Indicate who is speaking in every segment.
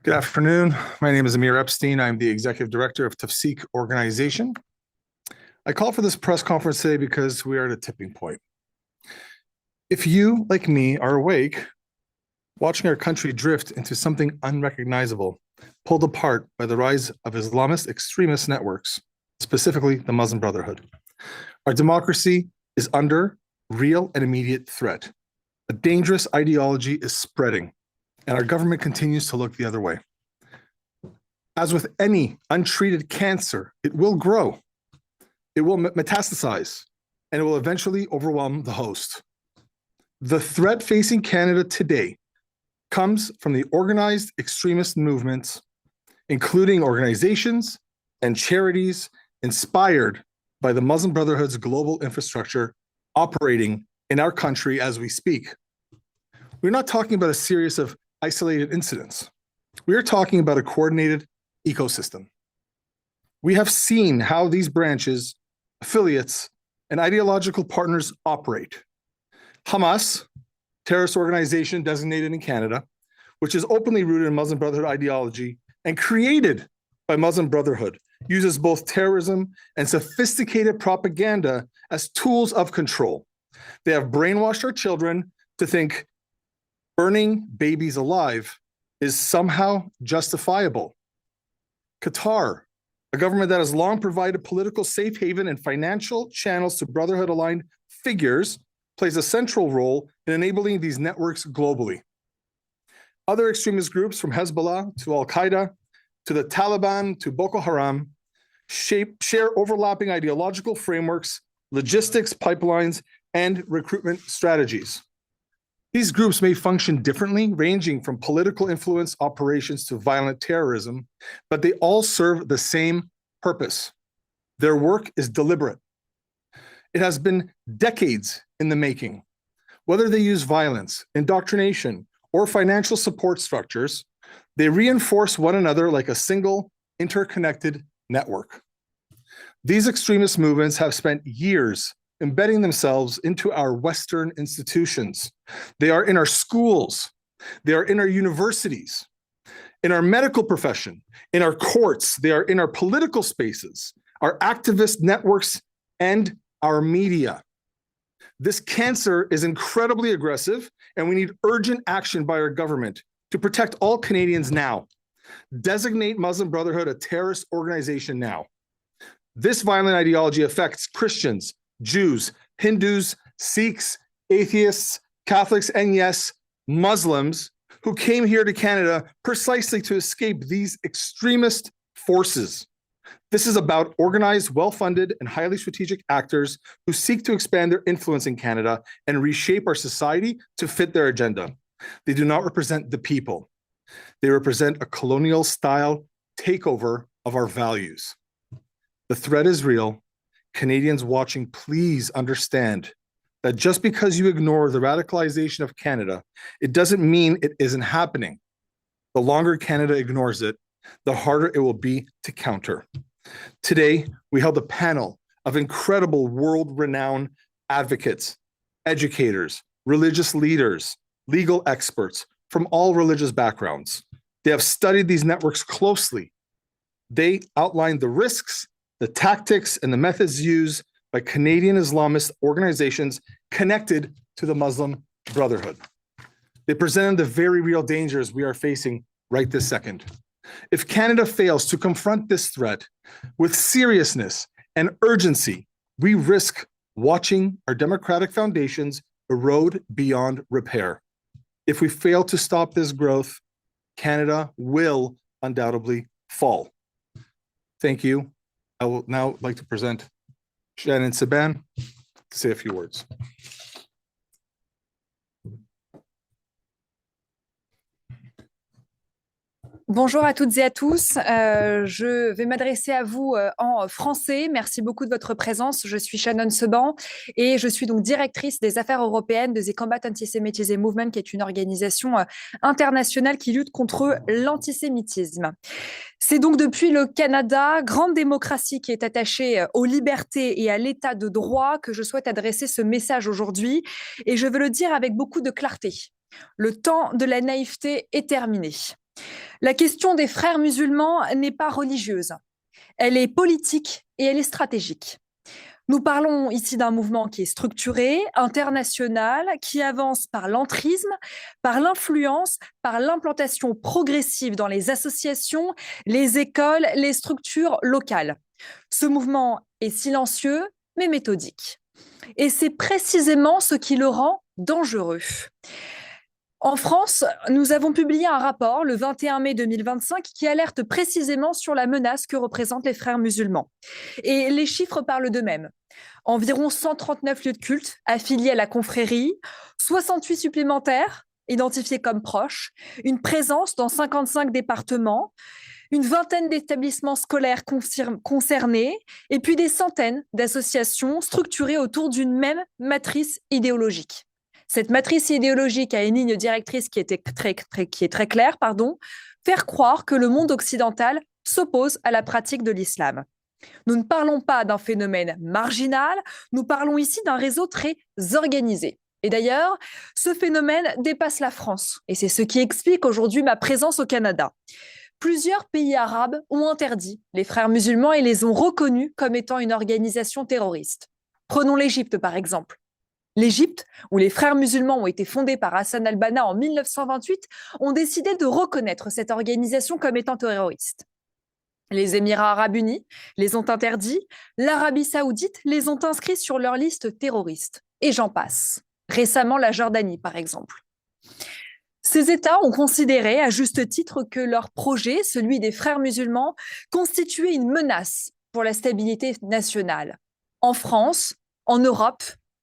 Speaker 1: Good afternoon. My name is Amir Epstein. I'm the Executive Director of Tafsik organization. I call for this press conference today because we are at a tipping point. If you, like me, are awake, watching our country drift into something unrecognizable, pulled apart by the rise of Islamist extremist networks, specifically the Muslim Brotherhood, our democracy is under real and immediate threat. A dangerous ideology is spreading, and our government continues to look the other way. As with any untreated cancer, it will grow, it will metastasize, and it will eventually overwhelm the host. The threat facing Canada today comes from the organized extremist movements, including organizations and charities inspired by the Muslim Brotherhood's global infrastructure operating in our country as we speak. We're not talking about a series of isolated incidents. We are talking about a coordinated ecosystem. We have seen how these branches, affiliates, and ideological partners operate. Hamas, terrorist organization designated in Canada, which is openly rooted in Muslim Brotherhood ideology and created by Muslim Brotherhood, uses both terrorism and sophisticated propaganda as tools of control. They have brainwashed our children to think burning babies alive is somehow justifiable. Qatar, a government that has long provided political safe haven and financial channels to Brotherhood-aligned figures, plays a central role in enabling these networks globally. Other extremist groups, from Hezbollah to Al-Qaeda to the Taliban to Boko Haram, share overlapping ideological frameworks, logistics pipelines, and recruitment strategies. These groups may function differently, ranging from political influence operations to violent terrorism, but they all serve the same purpose. Their work is deliberate. It has been decades in the making. Whether they use violence, indoctrination, or financial support structures, they reinforce one another like a single, interconnected network. These extremist movements have spent years embedding themselves into our Western institutions. They are in our schools, they are in our universities, in our medical profession, in our courts, they are in our political spaces, our activist networks, and our media. This cancer is incredibly aggressive, and we need urgent action by our government to protect all Canadians now. Designate Muslim Brotherhood a terrorist organization now. This violent ideology affects Christians, Jews, Hindus, Sikhs, atheists, Catholics, and yes, Muslims who came here to Canada precisely to escape these extremist forces. This is about organized, well-funded, and highly strategic actors who seek to expand their influence in Canada and reshape our society to fit their agenda. They do not represent the people. They represent a colonial-style takeover of our values. The threat is real. Canadians watching, please understand that just because you ignore the radicalization of Canada, it doesn't mean it isn't happening. The longer Canada ignores it, the harder it will be to counter. Today, we held a panel of incredible world-renowned advocates, educators, religious leaders, legal experts from all religious backgrounds. They have studied these networks closely. They outlined the risks, the tactics, and the methods used by Canadian Islamist organizations connected to the Muslim Brotherhood. They presented the very real dangers we are facing right this second. If Canada fails to confront this threat with seriousness and urgency, we risk watching our democratic foundations erode beyond repair. If we fail to stop this growth, Canada will undoubtedly fall. Thank you. I will now like to present Shannon Seban to say a few words.
Speaker 2: Bonjour à toutes et à tous. Je vais m'adresser à vous en français. Merci beaucoup de votre présence. Je suis Shannon Seban et je suis donc directrice des affaires européennes de The Combat Antisemitism Movement, qui est une organisation internationale qui lutte contre l'antisémitisme. C'est donc depuis le Canada, grande démocratie qui est attachée aux libertés et à l'état de droit, que je souhaite adresser ce message aujourd'hui. Et je veux le dire avec beaucoup de clarté. Le temps de la naïveté est terminé. La question des frères musulmans n'est pas religieuse. Elle est politique et elle est stratégique. Nous parlons ici d'un mouvement qui est structuré, international, qui avance par l'entrisme, par l'influence, par l'implantation progressive dans les associations, les écoles, les structures locales. Ce mouvement est silencieux, mais méthodique. Et c'est précisément ce qui le rend dangereux. En France, nous avons publié un rapport le 21 mai 2025 qui alerte précisément sur la menace que représentent les frères musulmans. Et les chiffres parlent d'eux-mêmes. Environ 139 lieux de culte affiliés à la confrérie, 68 supplémentaires identifiés comme proches, une présence dans 55 départements, une vingtaine d'établissements scolaires concernés, et puis des centaines d'associations structurées autour d'une même matrice idéologique. Cette matrice idéologique a une ligne directrice qui est très claire, faire croire que le monde occidental s'oppose à la pratique de l'islam. Nous ne parlons pas d'un phénomène marginal, nous parlons ici d'un réseau très organisé. Et d'ailleurs, ce phénomène dépasse la France, et c'est ce qui explique aujourd'hui ma présence au Canada. Plusieurs pays arabes ont interdit les frères musulmans et les ont reconnus comme étant une organisation terroriste. Prenons l'Égypte par exemple. L'Égypte, où les frères musulmans ont été fondés par Hassan al-Banna en 1928, ont décidé de reconnaître cette organisation comme étant terroriste. Les Émirats arabes unis les ont interdits, l'Arabie saoudite les ont inscrits sur leur liste terroriste. Et j'en passe. Récemment, la Jordanie, par exemple. Ces États ont considéré, à juste titre, que leur projet, celui des frères musulmans, constituait une menace pour la stabilité nationale. En France, en Europe,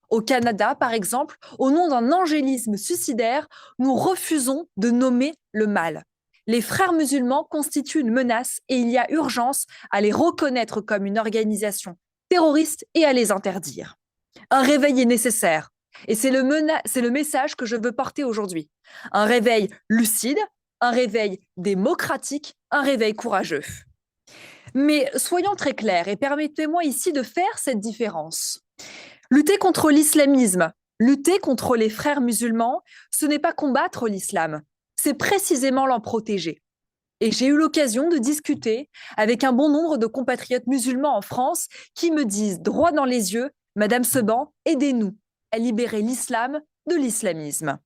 Speaker 2: au Canada, par exemple, au nom d'un angélisme suicidaire, nous refusons de nommer le mal. Les frères musulmans constituent une menace et il y a urgence à les reconnaître comme une organisation terroriste et à les interdire. Un réveil est nécessaire et c'est le message que je veux porter aujourd'hui. Un réveil lucide, un réveil démocratique, un réveil courageux. Mais soyons très clairs et permettez-moi ici de faire cette différence. Lutter contre l'islamisme, lutter contre les frères musulmans, ce n'est pas combattre l'islam, c'est précisément l'en protéger. Et j'ai eu l'occasion de discuter avec un bon nombre de compatriotes musulmans en France qui me disent droit dans les yeux, « Madame Seban, aidez-nous à libérer l'islam de l'islamisme. »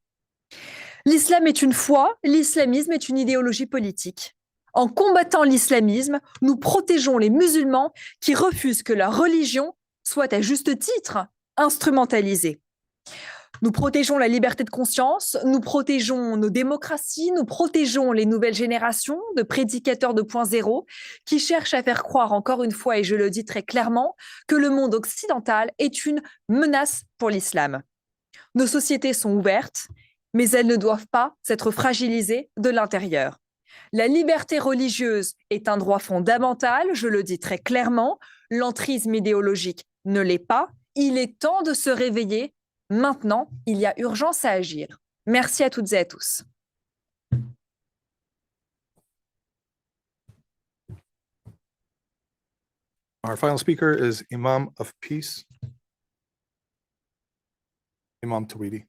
Speaker 2: L'islam est une foi, l'islamisme est une idéologie politique. En combattant l'islamisme, nous protégeons les musulmans qui refusent que leur religion soit à juste titre instrumentalisée. Nous protégeons la liberté de conscience, nous protégeons nos démocraties, nous protégeons les nouvelles générations de prédicateurs 2.0 qui cherchent à faire croire encore une fois, et je le dis très clairement, que le monde occidental est une menace pour l'islam. Nos sociétés sont ouvertes, mais elles ne doivent pas être fragilisées de l'intérieur. La liberté religieuse est un droit fondamental, je le dis très clairement, l'entrisme idéologique ne l'est pas. Il est temps de se réveiller. Maintenant, il y a urgence à agir. Merci à toutes et à tous.
Speaker 1: Our final speaker is Imam of Peace, Imam Tawhidi.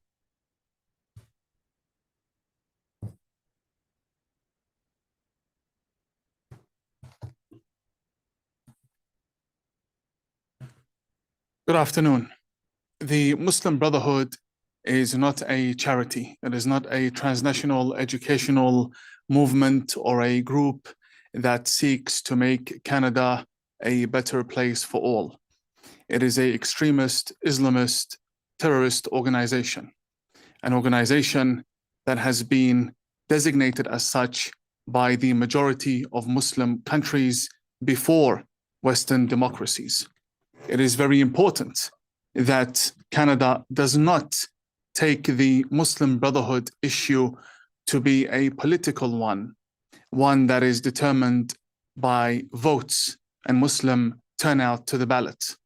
Speaker 3: Good afternoon. The Muslim Brotherhood is not a charity. It is not a transnational educational movement or a group that seeks to make Canada a better place for all. It is an extremist, Islamist, terrorist organization, an organization that has been designated as such by the majority of Muslim countries before Western democracies. It is very important that Canada does not take the Muslim Brotherhood issue to be a political one that is determined by votes and Muslim turnout to the ballot.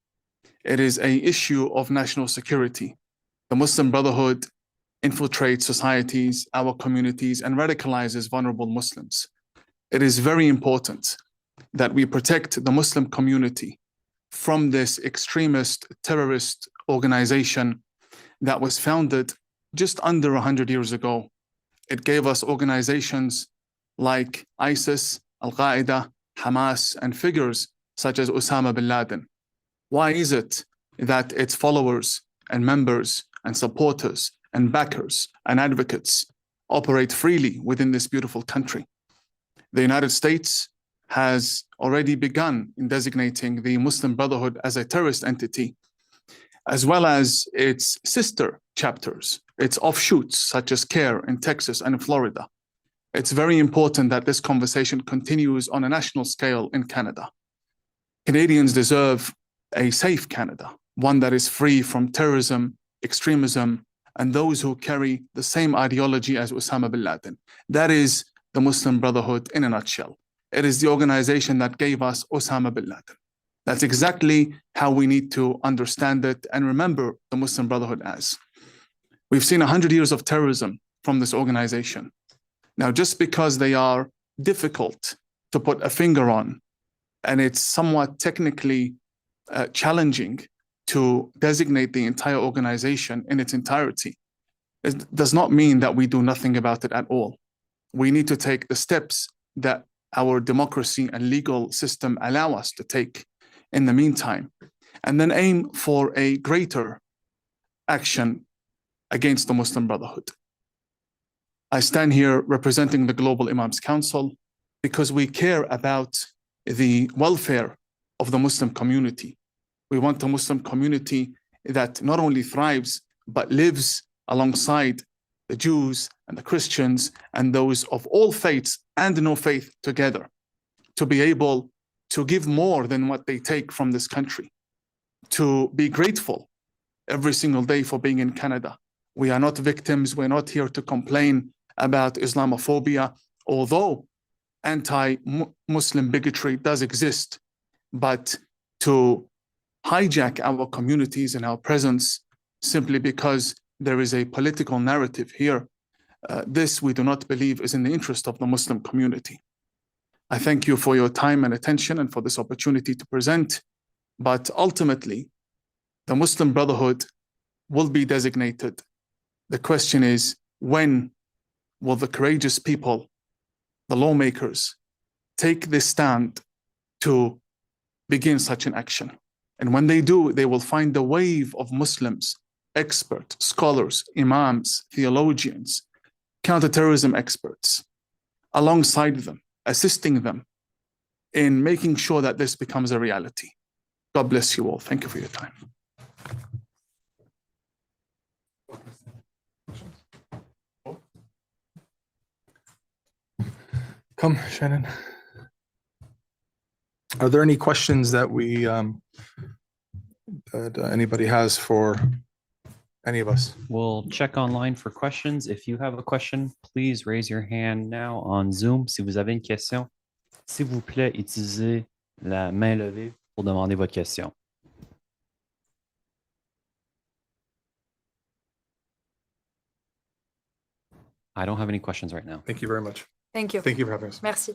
Speaker 3: It is an issue of national security. The Muslim Brotherhood infiltrates societies, our communities, and radicalizes vulnerable Muslims. It is very important that we protect the Muslim community from this extremist terrorist organization that was founded just under 100 years ago. It gave us organizations like ISIS, Al-Qaeda, Hamas, and figures such as Osama bin Laden? Why is it that its followers and members and supporters and backers and advocates operate freely within this beautiful country? The United States has already begun in designating the Muslim Brotherhood as a terrorist entity, as well as its sister chapters, its offshoots such as CARE in Texas and in Florida. It's very important that this conversation continues on a national scale in Canada. Canadians deserve a safe Canada, one that is free from terrorism, extremism, and those who carry the same ideology as Osama bin Laden. That is the Muslim Brotherhood in a nutshell. It is the organization that gave us Osama bin Laden. That's exactly how we need to understand it and remember the Muslim Brotherhood as. We've seen 100 years of terrorism from this organization. Now, just because they are difficult to put a finger on, and it's somewhat technically challenging to designate the entire organization in its entirety, it does not mean that we do nothing about it at all. We need to take the steps that our democracy and legal system allow us to take in the meantime, and then aim for a greater action against the Muslim Brotherhood. I stand here representing the Global Imams Council because we care about the welfare of the Muslim community. We want a Muslim community that not only thrives, but lives alongside the Jews and the Christians and those of all faiths and no faith together, to be able to give more than what they take from this country, to be grateful every single day for being in Canada. We are not victims. We're not here to complain about Islamophobia, although anti-Muslim bigotry does exist, but to hijack our communities and our presence simply because there is a political narrative here, this we do not believe is in the interest of the Muslim community. I thank you for your time and attention and for this opportunity to present, but ultimately, the Muslim Brotherhood will be designated. The question is, when will the courageous people, the lawmakers, take this stand to begin such an action? And when they do, they will find a wave of Muslims, experts, scholars, imams, theologians, counterterrorism experts, alongside them, assisting them in making sure that this becomes a reality. God bless you all. Thank you for your time.
Speaker 1: Come, Shannon. Are there any questions that we that anybody has for any of us?
Speaker 4: We'll check online for questions. If you have a question, please raise your hand now on Zoom. Si vous avez une question, s'il vous plaît, utilisez la main levée pour demander votre question. I don't have any questions right now.
Speaker 1: Thank you very much.
Speaker 2: Thank you.
Speaker 1: Thank you for having us.
Speaker 2: Merci.